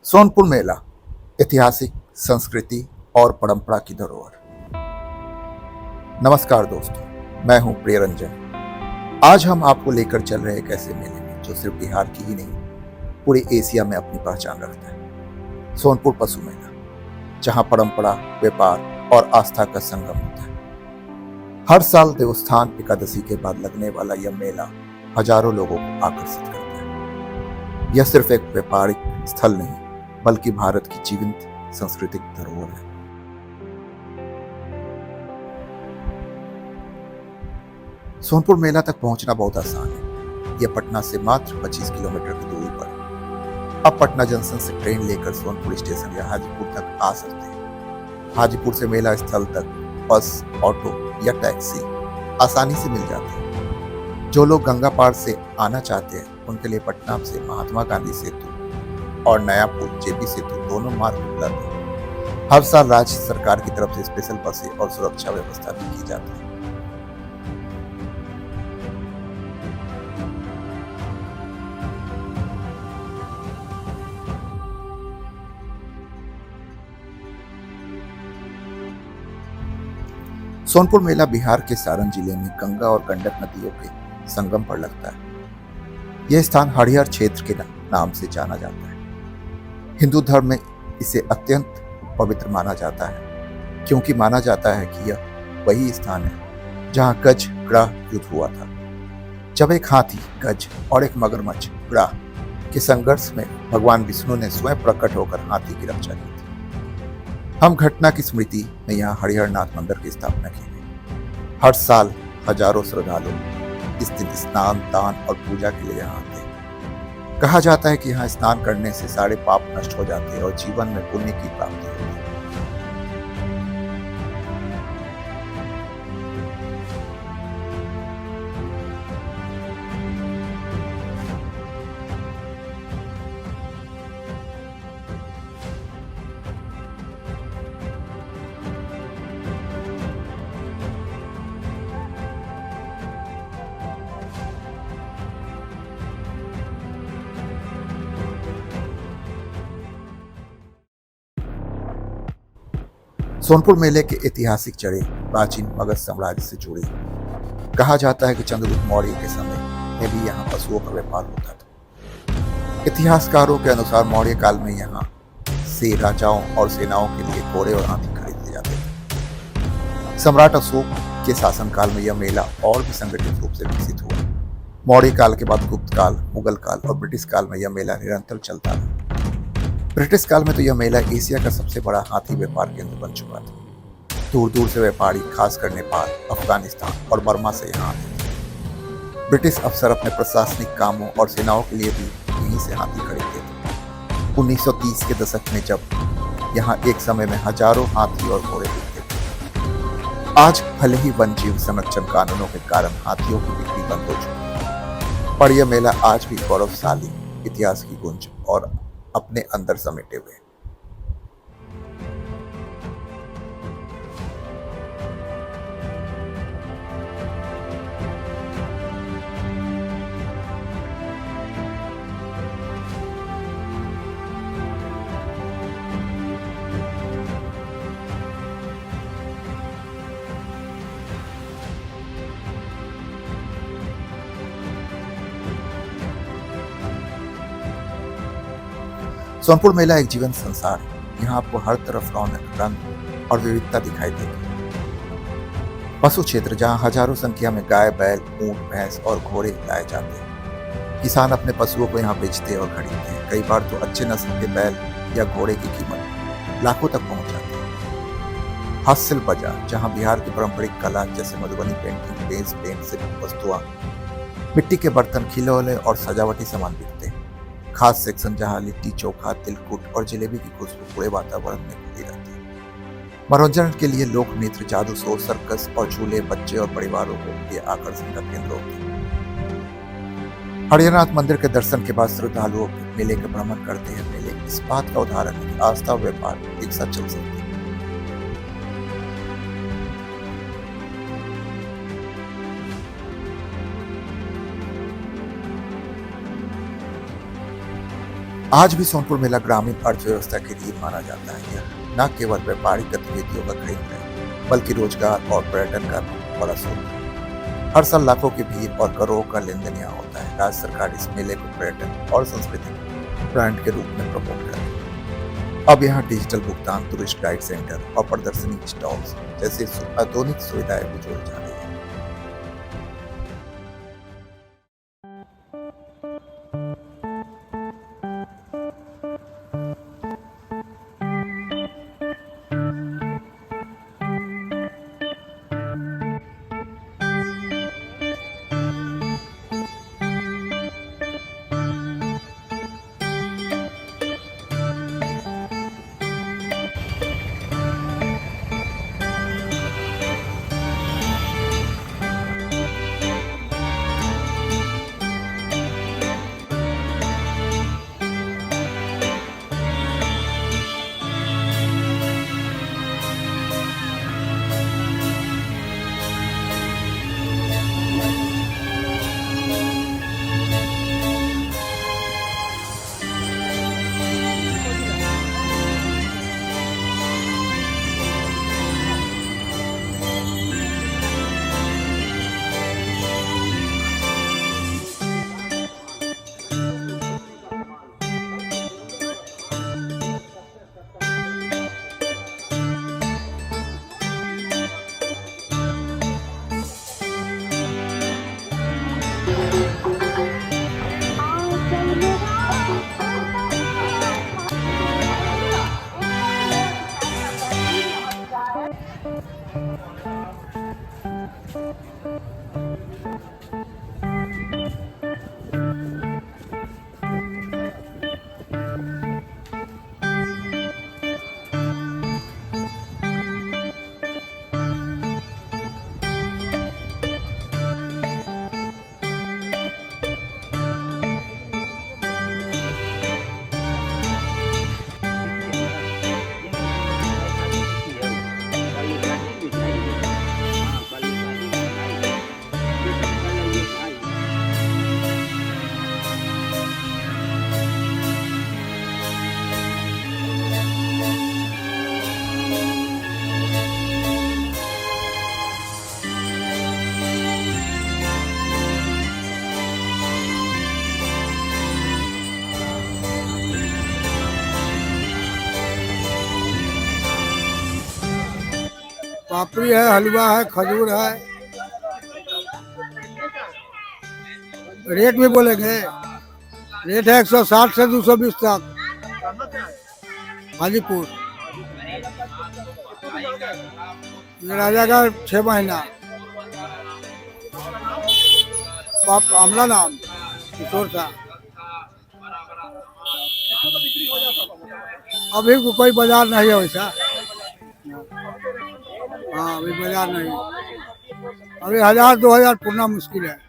सोनपुर मेला ऐतिहासिक संस्कृति और परंपरा की धरोहर। नमस्कार दोस्तों, मैं हूं प्रियरंजन। आज हम आपको लेकर चल रहे एक ऐसे मेले में जो सिर्फ बिहार की ही नहीं पूरे एशिया में अपनी पहचान रखता है। सोनपुर पशु मेला, जहां परंपरा, व्यापार और आस्था का संगम होता है। हर साल देवस्थान एकादशी के बाद लगने वाला यह मेला हजारों लोगों को आकर्षित करता है। यह सिर्फ एक व्यापारिक स्थल नहीं बल्कि भारत की जीवंत सांस्कृतिक धरोहर है। सोनपुर मेला तक पहुंचना बहुत आसान है। यह पटना से मात्र 25 किलोमीटर की दूरी पर है। अब पटना जंक्शन से ट्रेन लेकर सोनपुर स्टेशन या हाजीपुर तक आ सकते हैं। हाजीपुर से मेला स्थल तक बस, ऑटो या टैक्सी आसानी से मिल जाती है। जो लोग गंगा पार से आना चाहते हैं उनके लिए पटना से महात्मा गांधी सेतु और नया पुल जेपी सेतु दोनों मार्ग उपलब्ध है। हर साल राज्य सरकार की तरफ से स्पेशल बसें और सुरक्षा व्यवस्था भी की जाती है। सोनपुर मेला बिहार के सारण जिले में गंगा और गंडक नदियों के संगम पर लगता है। यह स्थान हरिहर क्षेत्र के नाम से जाना जाता है। हिंदू धर्म में इसे अत्यंत पवित्र माना जाता है, क्योंकि माना जाता है कि यह वही स्थान है जहां गज ग्रह युद्ध हुआ था, जब एक हाथी गज और एक मगरमच्छ ग्रह के संघर्ष में भगवान विष्णु ने स्वयं प्रकट होकर हाथी की रक्षा की थी। हम घटना की स्मृति में यहाँ हरिहर नाथ मंदिर की स्थापना की है। हर साल हजारों श्रद्धालु इस दिन स्नान, दान और पूजा के लिए यहाँ आते हैं। कहा जाता है कि यहाँ स्नान करने से सारे पाप नष्ट हो जाते हैं और जीवन में पुण्य की प्राप्ति होती है। सोनपुर मेले के ऐतिहासिक जड़ें प्राचीन मगध साम्राज्य से जुड़ी। कहा जाता है कि चंद्रगुप्त मौर्य के समय में भी यहाँ पशुओं का व्यापार होता था। इतिहासकारों के अनुसार मौर्य काल में यहाँ से राजाओं और सेनाओं के लिए घोड़े और हाथी खरीदे जाते थे। सम्राट अशोक के शासनकाल में यह मेला और भी संगठित रूप से विकसित हुआ। मौर्य काल के बाद गुप्त काल, मुगल काल और ब्रिटिश काल में यह मेला निरंतर चलता रहा। ब्रिटिश काल में तो यह मेला एशिया का सबसे बड़ा हाथी व्यापार केंद्र बन चुका था। दूर दूर से व्यापारी, खासकर नेपाल, अफगानिस्तान और बर्मा से यहाँ आते थे। ब्रिटिश अफसर अपने प्रशासनिक कामों और सेनाओं के लिए भी यहीं से हाथी खरीदते थे। 1930 के दशक में जब यहाँ एक समय में हजारों हाथी और घोड़े दिखते थे। आज भले ही वन जीव संरक्षण कानूनों के कारण हाथियों की बिक्री बंद हो चुकी है, पर यह मेला आज भी गौरवशाली इतिहास की गूंज और अपने अंदर समेटे हुए। सोनपुर मेला एक जीवन संसार है। यहाँ आपको हर तरफ रौनक, रंग और विविधता दिखाई देगी। पशु क्षेत्र, जहाँ हजारों संख्या में गाय, बैल, ऊंट, भैंस और घोड़े लाए जाते हैं। किसान अपने पशुओं को यहाँ बेचते और खरीदते हैं। कई बार तो अच्छे नस्ल के बैल या घोड़े की कीमत लाखों तक पहुंच जाती है। हस्तशिल्प बाजार, जहाँ बिहार की पारंपरिक कला जैसे मधुबनी पेंटिंग, बेस पेंट से वस्तुआं, मिट्टी के बर्तन, खिलौने और सजावटी सामान बिकते हैं। खास सेक्शन, जहां लिट्टी चोखा, तिलकुट और जलेबी की खुशबू पूरे वातावरण में घुली रहती है। मनोरंजन के लिए लोक नृत्य, जादू शो, सर्कस और झूले बच्चे और परिवारों को ये आकर्षण का केंद्र होते हैं। हरिहरनाथ मंदिर के दर्शन के बाद श्रद्धालुओं मेले का भ्रमण करते हैं। मेले इस बात का उदाहरण है कि आस्था और व्यापार एक साथ चल सकते हैं। आज भी सोनपुर मेला ग्रामीण अर्थव्यवस्था की रीढ़ माना जाता है। यह न केवल व्यापारिक गतिविधियों का केंद्र है, बल्कि रोजगार और पर्यटन का बड़ा स्रोत है। हर साल लाखों की भीड़ और करोड़ों का लेन देन यहाँ होता है। राज्य सरकार इस मेले को पर्यटन और संस्कृति ब्रांड के रूप में प्रमोट करती है। अब यहाँ डिजिटल भुगतान, टूरिस्ट गाइड सेंटर और प्रदर्शनी स्टॉल्स जैसी आधुनिक सुविधाएं भी जोड़ी जा रही है। पापड़ी है, हलवा है, खजूर है। रेट भी बोलेंगे। रेट है 160 से 220 तक। हाजीपुर ये राजा का 6 महीना। आमला नाम किशोर था। अभी कोई बाजार नहीं है वैसा। हाँ अभी बाजार नहीं, अभी 1000-2000 पुरना मुश्किल है।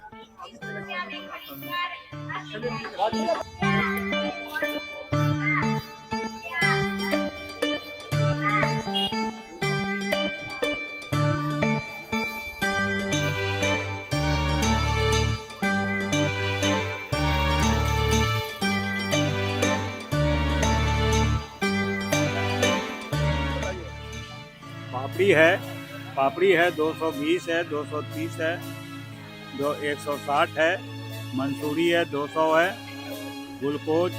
पापड़ी है 220 है, 230 है, 160 है, मंसूरी है 200 है, गुलकोज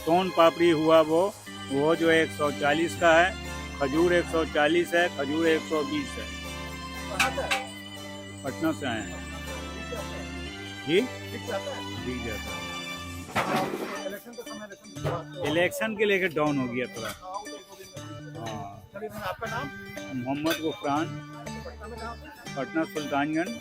सोन पापड़ी हुआ वो जो 140 का है, खजूर 140 है, खजूर 120 है। पटना से आए हैं जी। ठीक जाता है, इलेक्शन के लेकर डाउन हो गया थोड़ा। हाँ, आपका नाम? मोहम्मद गुफरान, पटना सुल्तानगंज।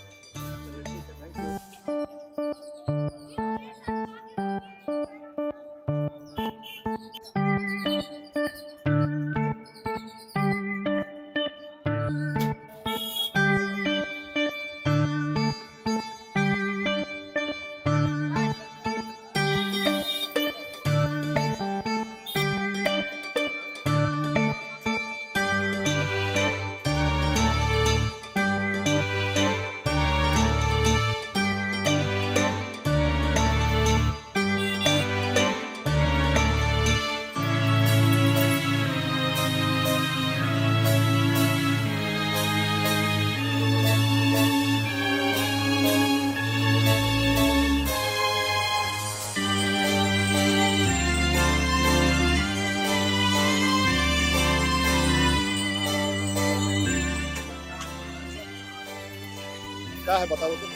है बताओ तो।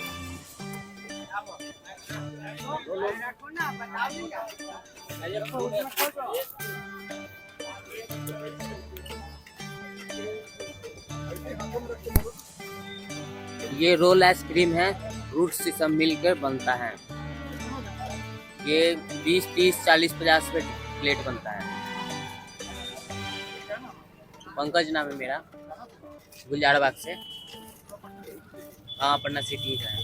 ये रोल आइसक्रीम है, फ्रूट से सब मिलकर बनता है। ये 20, 30, 40, 50 रुपए प्लेट बनता है। पंकज नाम है मेरा, गुलजारबाग से। हाँ, पटना सिटी का है।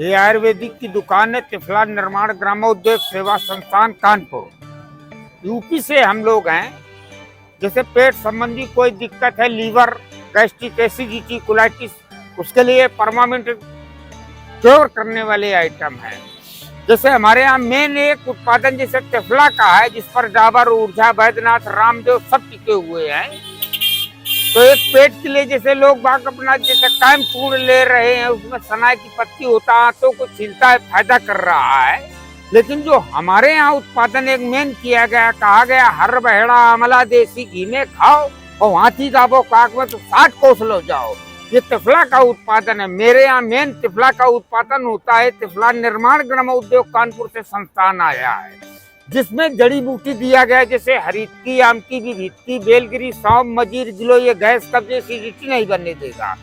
ये आयुर्वेदिक की दुकान है, तिफला निर्माण ग्रामोद्योग सेवा संस्थान कानपुर। यूपी से हम लोग हैं। जैसे पेट संबंधी कोई दिक्कत है, लीवर, गैस्ट्रिक, एसिडिटी, कोलाइटिस, उसके लिए परमानेंट क्योर करने वाले आइटम है। जैसे हमारे यहाँ मेन एक उत्पादन जैसे तिफला का है, जिस पर डाबर, ऊर्जा, वैद्यनाथ, रामदेव सब टिके हुए हैं। तो एक पेट के लिए जैसे लोग बाग अपना जैसे कायम पूर्ण ले रहे हैं, उसमें सनाई की पत्ती होता है, आंतों को छीलता है, फायदा कर रहा है। लेकिन जो हमारे यहाँ उत्पादन एक मेन किया गया, कहा गया हर बहेड़ा अमला देसी घी में खाओ और हाथी दाबो काक में तो 60 कोस लो जाओ। ये तिफला का उत्पादन है। मेरे यहाँ मेन तिफला का उत्पादन होता है। तिफला निर्माण ग्रामोद्योग कानपुर से संस्थान आया है, जिसमें जड़ी बूटी दिया गया जैसे हरितकी, आमकी, विभित्ती, बेलगिरी, सौंफ, मजीर, गिलो। ये गैस कब्जे, एसिडिटी नहीं बनने देगा।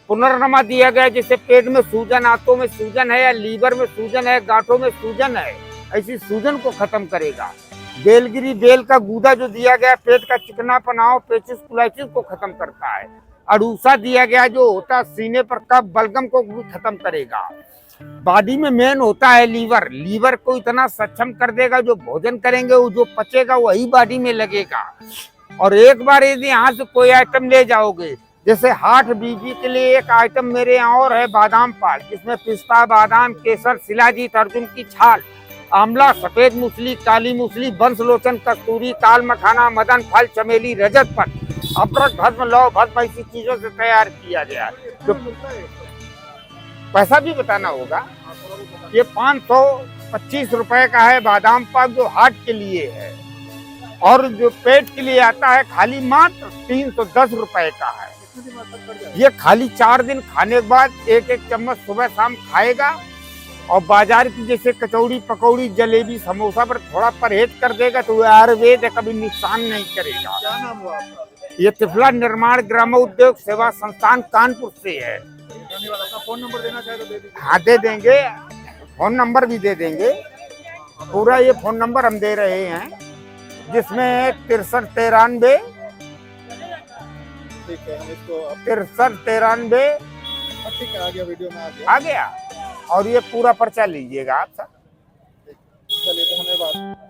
पुनर्नमा दिया गया जैसे पेट में सूजन, आंतों में सूजन है, या लीवर में सूजन है, गांठों में सूजन है, ऐसी सूजन को खत्म करेगा। बेलगिरी, बेल का गूदा जो दिया गया, पेट का चिकनापन, पेचिस, कोलाइटिस को खत्म करता है। अड़ूसा दिया गया जो होता है सीने पर कफ, बलगम को भी खत्म करेगा। बॉडी में मेन होता है लीवर। लीवर को इतना सक्षम कर देगा, जो भोजन करेंगे वो जो पचेगा वही बॉडी में लगेगा। और एक बार यदि यहाँ से कोई आइटम ले जाओगे, जैसे हार्ट बीपी के लिए एक आइटम मेरे यहाँ और है, बादाम पाल, जिसमें पिस्ता, बादाम, केसर, शिलाजीत, अर्जुन की छाल, आंवला, सफेद मूसली, काली मूसली, बंसलोचन, कस्तूरी, ताल मखाना, मदन फल, चमेली, रजत पट, अपरक, भस्म, लौ भस्म, ऐसी चीजों से तैयार किया गया है। जो पैसा भी बताना होगा। ये 525 रुपए का है बादाम पाक, जो हार्ट के लिए है। और जो पेट के लिए आता है खाली मात्र 310 रुपए का है। ये खाली 4 दिन खाने के बाद एक एक चम्मच सुबह शाम खाएगा। और बाजार की जैसे कचौड़ी, पकौड़ी, जलेबी, समोसा पर थोड़ा परहेज कर देगा तो वो आयुर्वेद कभी नुकसान नहीं करेगा। क्या नाम हुआ आपका? ये तिफला निर्माण ग्रामोद्योग सेवा संस्थान कानपुर से है। धन्यवाद। अपना फोन नंबर देना चाहे तो दे दीजिए। हाँ, दे देंगे। फोन नंबर भी दे देंगे। पूरा ये फोन नंबर हम दे रहे हैं, जिसमें 6393 ठीक है, हम इसको 6393 ठीक है, आ गया, वीडियो में आ आ गया। और ये पूरा पर्चा लीजिएगा आप सब। चलिए, तो धन्यवाद।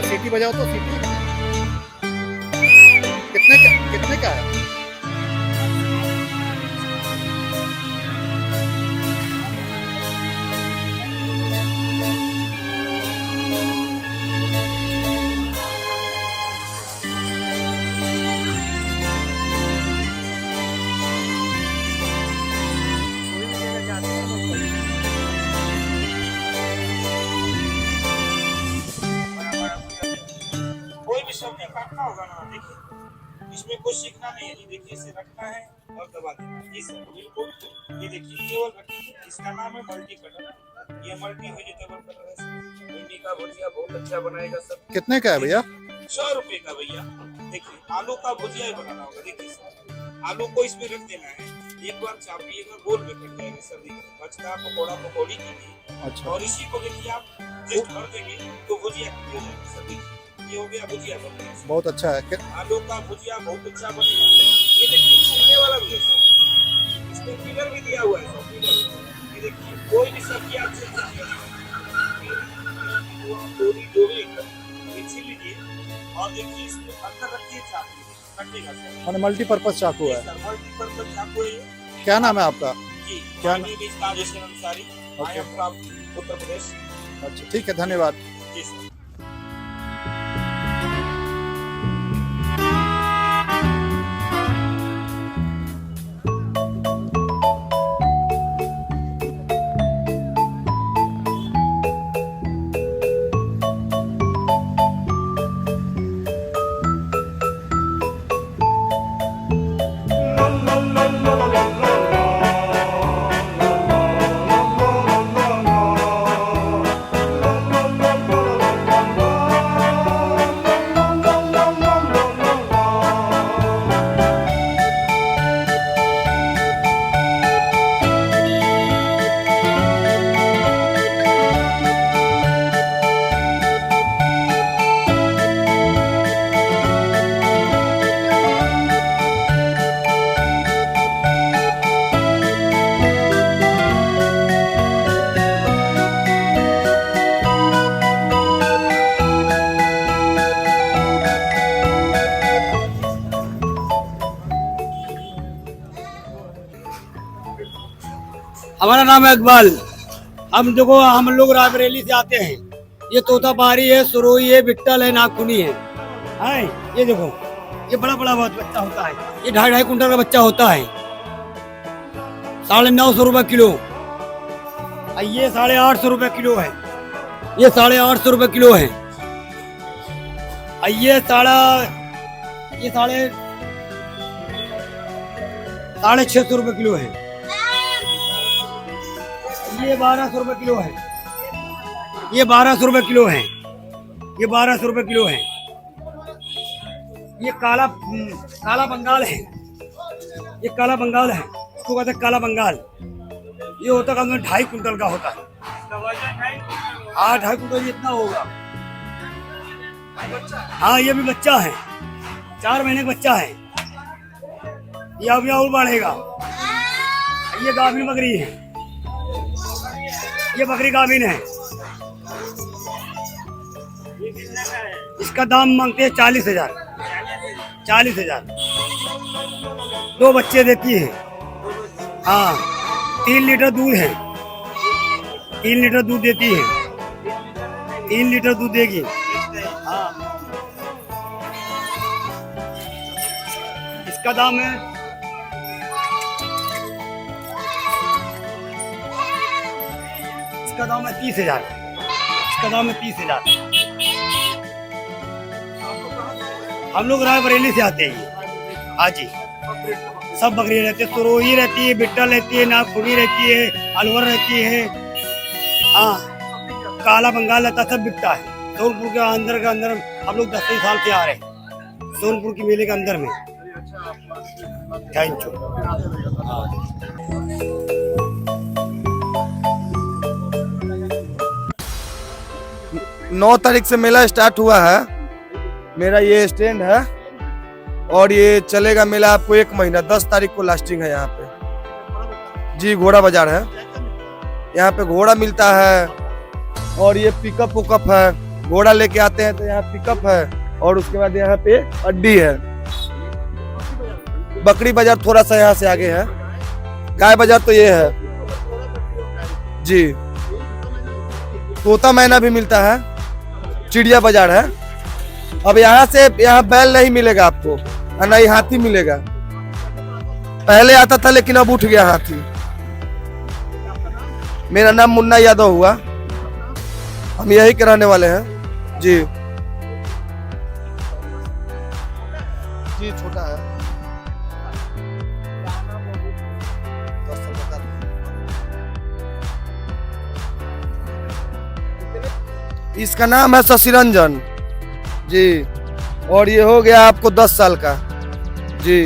सीटी बजाओ तो। सीटी कितने का है? सबने काटना होगा ना। देखिए, इसमें कुछ सीखना नहीं है। देखिए, इसे रखना है और दबा देना है। सर बिल्कुल, ये देखिए केवल रखिए। इसका नाम है मल्टी कलर। ये मल्टी वेजिटेबल कलर है। भिंडी का भुजिया बहुत अच्छा बनाएगा सर। कितने का है भैया? 100 रुपए का भैया। देखिए, आलू का भुजिया ही बनाना होगा। देखिए सर, आलू को इसमें रख देना है, एक बार चापिएगा, गोल में कट जाएगा सर। देखिए, बचका पकौड़ा पकौड़ी कीजिए। अच्छा। और इसी को देखिए आप जस्ट भर देंगे तो भुजिया हो जाएगी सर। देखिए, ये हो गया भुजिया बन गया। बहुत अच्छा है। आलू का भुजिया बहुत अच्छा बनेगा। ये देखिए, छिलने वाला भी है सर। इसमें पिलर भी दिया हुआ है सर। पिलर, ये देखिए, कोई भी सब्जी आप छिल सकते हैं। डोरी डोरी ये छील लीजिए और देखिए इसके अंदर रखिए चाकू कटेगा सर। मैंने मल्टीपर्पज चाकू है। मल्टीपर्पज चाकू है ये। क्या नाम है आपका? जी क्या My name is Nageshwar Ansari. I am from Uttar Pradesh. अच्छा ठीक है, धन्यवाद। जी सर। हमारा नाम है इकबाल। हम लोग रायबरेली से आते हैं। ये तोतापारी है, सुरोई है, बिट्टल है, नागपुनी है। ये देखो, ये बड़ा बड़ा बहुत बच्चा होता है। ये 2.5 कुंटल का बच्चा होता है। 950 रुपए किलो। ये 850 रुपए किलो है। ये 850 रुपए किलो है। ये साढ़े 650 रुपए किलो है। ये 1200 रुपए किलो है। ये 1200 रुपए किलो है। ये 1200 रुपए किलो है। ये काला बंगाल है। ये काला बंगाल है, इसको कहते हैं काला बंगाल। ये होता है 2.5 कुंटल का होता है। हाँ 2.5 कुंटल इतना होगा। हाँ ये भी बच्चा है, 4 महीने का बच्चा है। ये अभी और बढ़ेगा। ये गाभिन बकरी है। ये बकरी गाभिन है। इसका दाम मांगते हैं 40,000। 40,000। 2 बच्चे देती है। हाँ 3 लीटर दूध है। 3 लीटर दूध देती है। 3 लीटर दूध देगी। हाँ इसका दाम है इसका दाम है 30,000। इसका दाम है 30,000। हम लोग रायबरेली से आते हैं। हाँ जी सब बकरी रहती है। सुरोही रहती है, बिट्टल रहती है, नागपुरी रहती है, अलवर रहती है। हाँ काला बंगाल रहता, सब बिकता है। सोनपुर के अंदर हम लोग 10 साल से आ रहे हैं। सोनपुर की मेले के अंदर में। Thank you. 9 तारीख से मेला स्टार्ट हुआ है। मेरा ये स्टैंड है और ये चलेगा मेला आपको 1 महीना। 10 तारीख को लास्टिंग है यहाँ पे। जी घोड़ा बाजार है। यहाँ पे घोड़ा मिलता है और ये पिकअप उकअप है। घोड़ा लेके आते हैं तो यहाँ पिकअप है और उसके बाद यहाँ पे अड्डी है। बकरी बाजार थोड़ा सा यहाँ से आगे है। गाय बाजार तो ये है जी। तोता मैना भी मिलता है। चिड़िया बाजार है। अब यहाँ बैल नहीं मिलेगा आपको, नहीं हाथी मिलेगा। पहले आता था लेकिन अब उठ गया हाथी। मेरा नाम मुन्ना यादव हुआ। हम यही के रहने वाले हैं जी। जी छोटा है। इसका नाम है शशिरंजन जी। और ये हो गया आपको 10 साल का जी।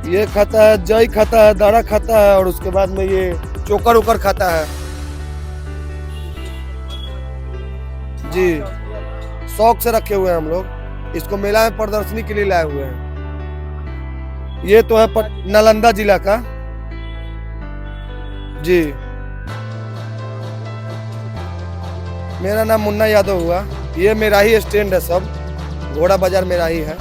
ये खाता है, जई खाता है, दाना खाता है और उसके बाद में ये चोकर उकर खाता है जी। शौक से रखे हुए हैं हम लोग। इसको मेला में प्रदर्शनी के लिए लाए हुए हैं। ये तो है नालंदा जिला का जी। मेरा नाम मुन्ना यादव हुआ। ये मेरा ही स्टैंड है, सब घोड़ा बाजार मेरा ही है।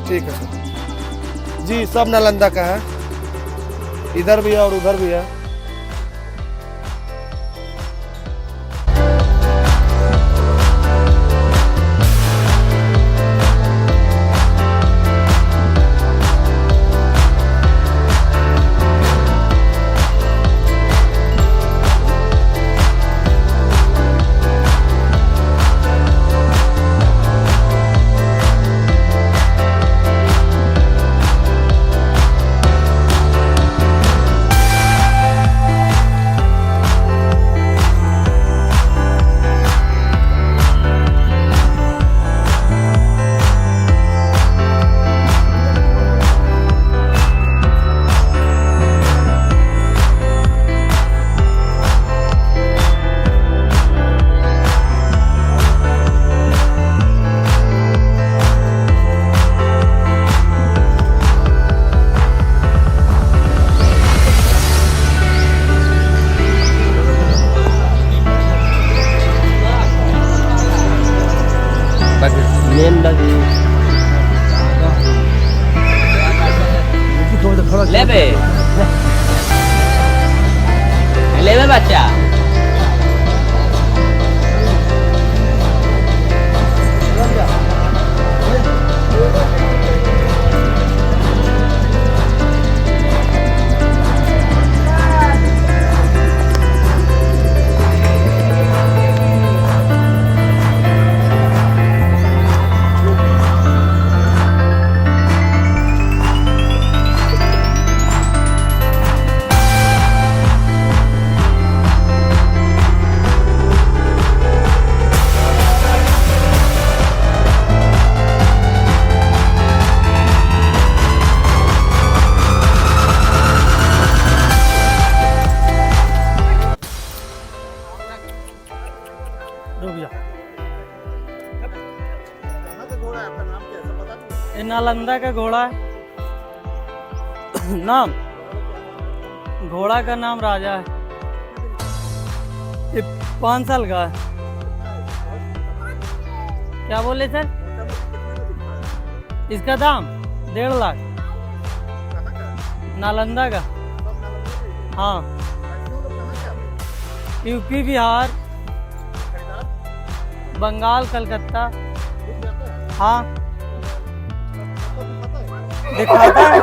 ठीक है सर जी, सब नालंदा का है, इधर भी है और उधर भी है। लेबे लेबे बच्चा ये नालंदा का घोड़ा है। नाम घोड़ा का नाम राजा है। ये 5 साल का है। क्या बोले सर? इसका दाम 1.5 लाख। नालंदा का, हाँ। यूपी, बिहार, बंगाल, कलकत्ता, हाँ। दिखाता है,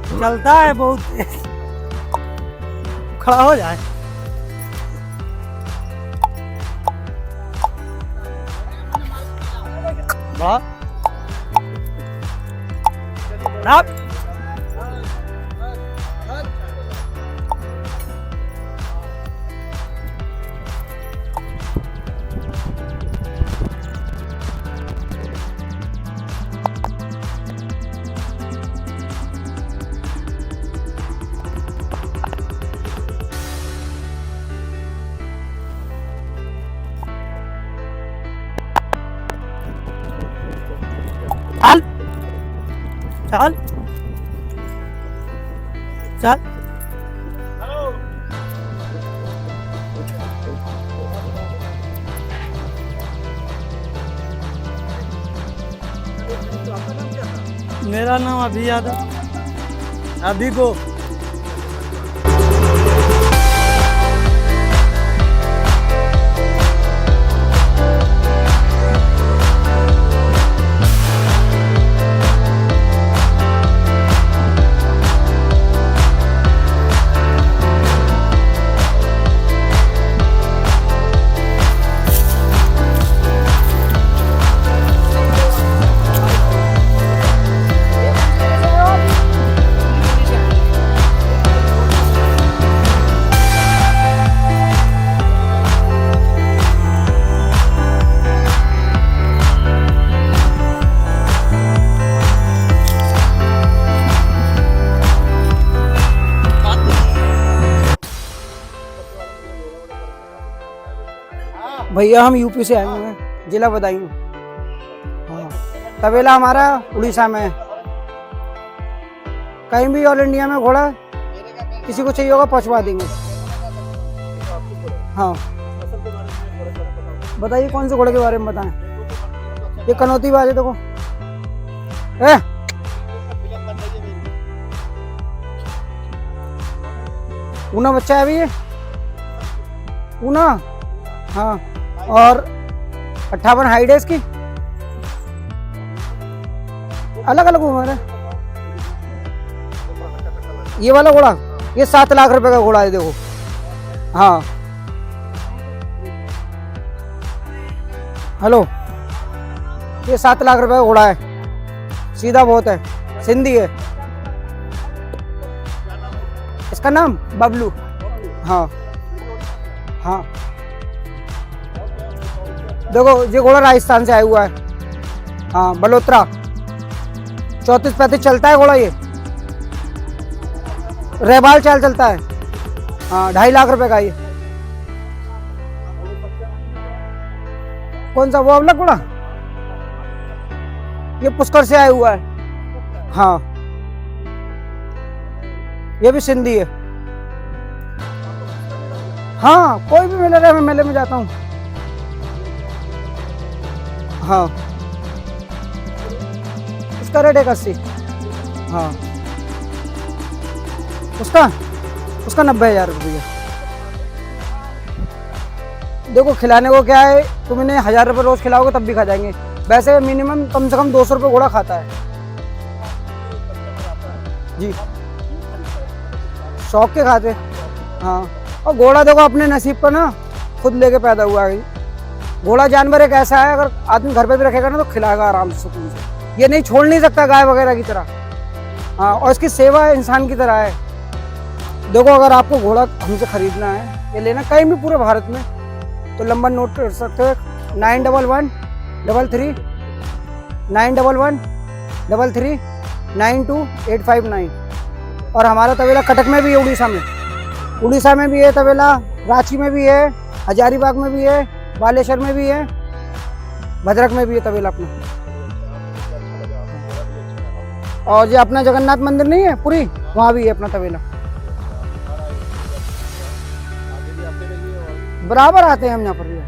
चलता है बहुत तेज। खड़ा हो जाए। वाह, चल चल। मेरा नाम अभी यादव। अभी को भैया हम यूपी से आए हुए हैं, जिला बदायूं। हाँ, तबेला हमारा उड़ीसा में है। कहीं भी ऑल इंडिया में घोड़ा किसी को चाहिए होगा पहुंचवा देंगे। हाँ बताइए कौन से घोड़े के बारे में बताएं। ये कनौती बाज है देखो। ऊना बच्चा है अभी ये, ऊना। हाँ और 58 हाइट है इसकी। अलग अलग उम्र है। ये वाला घोड़ा ये 7 लाख रुपए का घोड़ा है देखो। हाँ हेलो, ये 7 लाख रुपए का घोड़ा है, सीधा बहुत है, सिंधी है। इसका नाम बबलू। हाँ हाँ देखो ये घोड़ा राजस्थान से आया हुआ है। हाँ बलोत्रा 34-35 चलता है घोड़ा ये, रेबाल चाल चलता है। हाँ 2.5 लाख रुपए का ये। कौन सा वो वाला घोड़ा? ये पुष्कर से आया हुआ है। हाँ ये भी सिंधी है। हाँ कोई भी मेले रहे मैं मेले में जाता हूँ। हाँ इसका रेट 81। हाँ उसका 90,000 रुपये। देखो खिलाने को क्या है, तुम इन्हें 1000 रुपये रोज खिलाओगे तब भी खा जाएंगे। वैसे मिनिमम कम से कम 200 रुपये घोड़ा खाता है जी, शौक के खाते। हाँ और घोड़ा देखो अपने नसीब पर ना खुद लेके पैदा हुआ है। घोड़ा जानवर एक ऐसा है, अगर आदमी घर पे भी रखेगा ना तो खिलाएगा आराम से सुकून से। ये नहीं छोड़ नहीं सकता गाय वगैरह की तरह। हाँ और इसकी सेवा इंसान की तरह है। देखो अगर आपको घोड़ा हमसे खरीदना है या लेना कहीं भी पूरे भारत में तो नंबर नोट कर सकते हो 9113392859। और हमारा तबेला कटक में भी है, उड़ीसा में भी है तबेला, रांची में भी है, हजारीबाग में भी है, बालेश्वर में भी है, भद्रक में भी है तबेला अपना। और ये अपना जगन्नाथ मंदिर नहीं है पुरी, वहाँ भी है अपना तबेला। बराबर आते हैं हम यहाँ पर भी।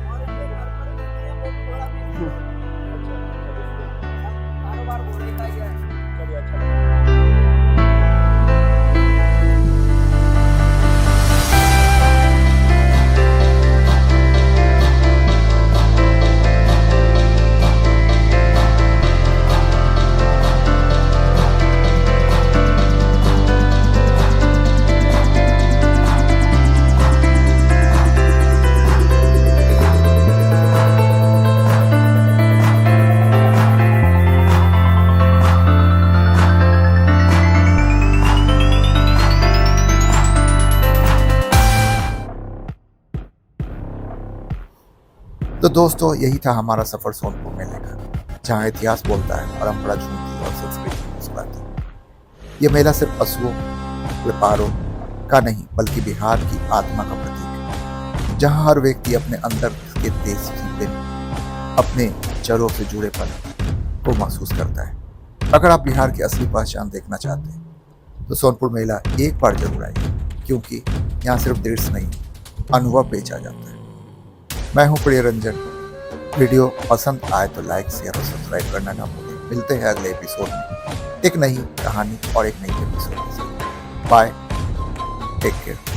तो दोस्तों यही था हमारा सफर सोनपुर मेले का, जहाँ इतिहास बोलता है, परंपरा झूमती और संस्कृति मुस्कुराती। ये मेला सिर्फ पशुओं व्यापारों का नहीं बल्कि बिहार की आत्मा का प्रतीक है, जहाँ हर व्यक्ति अपने अंदर के देश की अपने जड़ों से जुड़ेपन को महसूस करता है। अगर आप बिहार की असली पहचान देखना चाहते हैं तो सोनपुर मेला एक बार जरूर आइए, क्योंकि यहाँ सिर्फ दृश्य नहीं अनुभव बेचा जाता है। मैं हूं प्रिय रंजन। वीडियो पसंद आए तो लाइक शेयर और सब्सक्राइब करना ना भूलें। मिलते हैं अगले एपिसोड में एक नई कहानी और एक नई एपिसोड के साथ। Bye, take care.